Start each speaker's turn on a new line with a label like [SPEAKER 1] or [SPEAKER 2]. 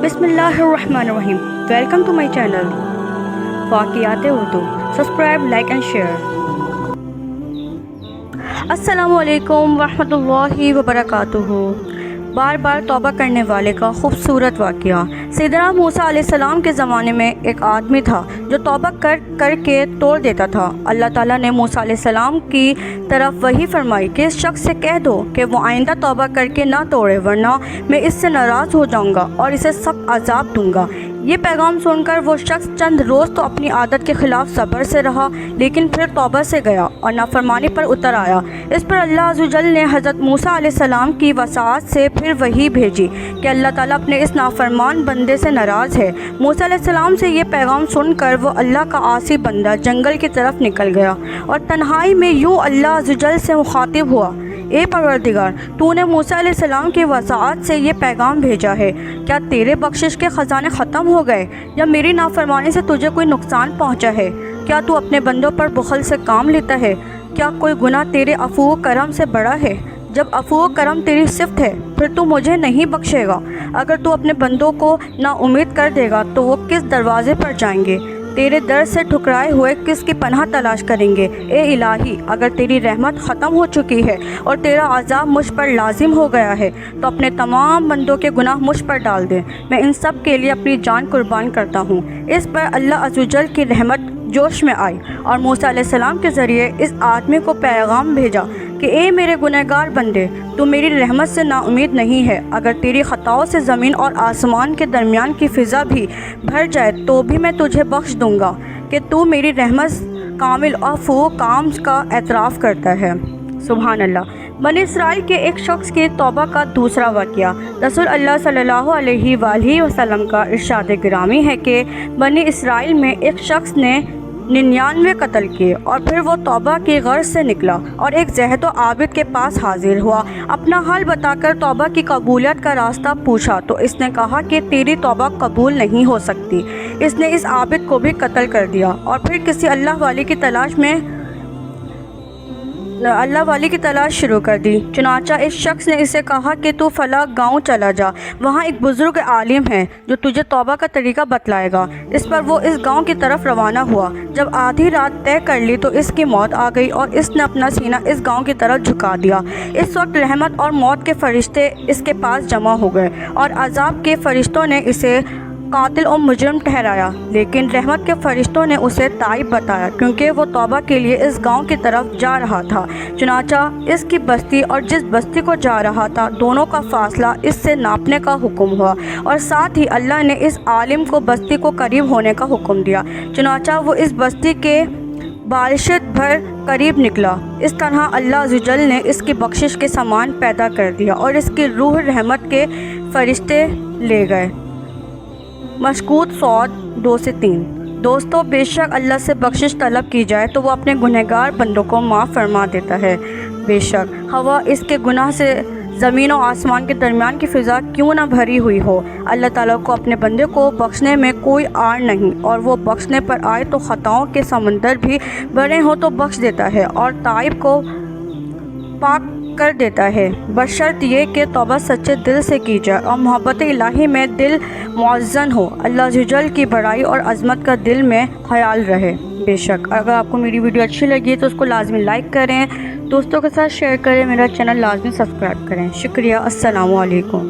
[SPEAKER 1] بسم اللہ الرحمن الرحیم. ویلکم ٹو مائی چینل واقعات Urdu. Subscribe, like and share. السلام علیکم ورحمۃ اللہ وبرکاتہ. بار بار توبہ کرنے والے کا خوبصورت واقعہ. سیدنا موسیٰ علیہ السلام کے زمانے میں ایک آدمی تھا جو توبہ کر کے توڑ دیتا تھا. اللہ تعالیٰ نے موسیٰ علیہ السلام کی طرف وحی فرمائی کہ اس شخص سے کہہ دو کہ وہ آئندہ توبہ کر کے نہ توڑے، ورنہ میں اس سے ناراض ہو جاؤں گا اور اسے سخت عذاب دوں گا. یہ پیغام سن کر وہ شخص چند روز تو اپنی عادت کے خلاف صبر سے رہا، لیکن پھر توبہ سے گیا اور نافرمانی پر اتر آیا. اس پر اللہ عز و جل نے حضرت موسیٰ علیہ السلام کی وساعت سے پھر وحی بھیجی کہ اللہ تعالیٰ اپنے اس نافرمان بندے سے ناراض ہے. موسیٰ علیہ السلام سے یہ پیغام سن کر وہ اللہ کا عاصی بندہ جنگل کی طرف نکل گیا اور تنہائی میں یوں اللہ عز و جل سے مخاطب ہوا: اے پروردگار، تو نے موسیٰ علیہ السلام کی وساعت سے یہ پیغام بھیجا ہے. کیا تیرے بخشش کے خزانے ختم ہو گئے یا میری نافرمانی سے تجھے کوئی نقصان پہنچا ہے؟ کیا تو اپنے بندوں پر بخل سے کام لیتا ہے؟ کیا کوئی گناہ تیرے عفو و کرم سے بڑا ہے؟ جب عفو و کرم تیری صفت ہے پھر تو مجھے نہیں بخشے گا. اگر تو اپنے بندوں کو نا امید کر دے گا تو وہ کس دروازے پر جائیں گے؟ تیرے در سے ٹھکرائے ہوئے کس کی پناہ تلاش کریں گے؟ اے الہی، اگر تیری رحمت ختم ہو چکی ہے اور تیرا عذاب مجھ پر لازم ہو گیا ہے تو اپنے تمام بندوں کے گناہ مجھ پر ڈال دے. میں ان سب کے لیے اپنی جان قربان کرتا ہوں. اس پر اللہ عز و جل کی رحمت جوش میں آئی اور موسیٰ علیہ السلام کے ذریعے اس آدمی کو پیغام بھیجا کہ اے میرے گنہگار بندے، تو میری رحمت سے نا امید نہیں ہے. اگر تیری خطاؤں سے زمین اور آسمان کے درمیان کی فضا بھی بھر جائے تو بھی میں تجھے بخش دوں گا کہ تو میری رحمت کامل عفو کام کا اعتراف کرتا ہے. سبحان اللہ. بنی اسرائیل کے ایک شخص کی توبہ کا دوسرا واقعہ. رسول اللہ صلی اللہ علیہ وآلہ وسلم کا ارشاد گرامی ہے کہ بنی اسرائیل میں ایک شخص نے 99 قتل کیے اور پھر وہ توبہ کی غرض سے نکلا اور ایک زاہد و عابد کے پاس حاضر ہوا. اپنا حال بتا کر توبہ کی قبولیت کا راستہ پوچھا تو اس نے کہا کہ تیری توبہ قبول نہیں ہو سکتی. اس نے اس عابد کو بھی قتل کر دیا اور پھر کسی اللہ والی کی تلاش شروع کر دی. چنانچہ اس شخص نے اسے کہا کہ تو فلاں گاؤں چلا جا، وہاں ایک بزرگ عالم ہے جو تجھے توبہ کا طریقہ بتلائے گا. اس پر وہ اس گاؤں کی طرف روانہ ہوا. جب آدھی رات طے کر لی تو اس کی موت آ گئی اور اس نے اپنا سینہ اس گاؤں کی طرف جھکا دیا. اس وقت رحمت اور موت کے فرشتے اس کے پاس جمع ہو گئے اور عذاب کے فرشتوں نے اسے قاتل اور مجرم ٹھہرایا، لیکن رحمت کے فرشتوں نے اسے تائب بتایا کیونکہ وہ توبہ کے لیے اس گاؤں کی طرف جا رہا تھا. چنانچہ اس کی بستی اور جس بستی کو جا رہا تھا دونوں کا فاصلہ اس سے ناپنے کا حکم ہوا اور ساتھ ہی اللہ نے اس عالم کو بستی کو قریب ہونے کا حکم دیا. چنانچہ وہ اس بستی کے بالشت بھر قریب نکلا. اس طرح اللہ عز و جل نے اس کی بخشش کے سامان پیدا کر دیا اور اس کی روح رحمت کے فرشتے لے گئے. مشکوت صوت 2-3. دوستو، بے شک اللہ سے بخشش طلب کی جائے تو وہ اپنے گنہگار بندوں کو معاف فرما دیتا ہے. بے شک ہوا اس کے گناہ سے زمین و آسمان کے درمیان کی فضا کیوں نہ بھری ہوئی ہو، اللہ تعالیٰ کو اپنے بندے کو بخشنے میں کوئی آڑ نہیں، اور وہ بخشنے پر آئے تو خطاؤں کے سمندر بھی بڑے ہوں تو بخش دیتا ہے اور تائب کو پاک کر دیتا ہے، بشرط یہ کہ توبہ سچے دل سے کی جائے اور محبت الہی میں دل معزن ہو، اللہ عز و جل کی بڑائی اور عظمت کا دل میں خیال رہے. بے شک اگر آپ کو میری ویڈیو اچھی لگی تو اس کو لازمی لائک کریں، دوستوں کے ساتھ شیئر کریں، میرا چینل لازمی سبسکرائب کریں. شکریہ. السلام علیکم.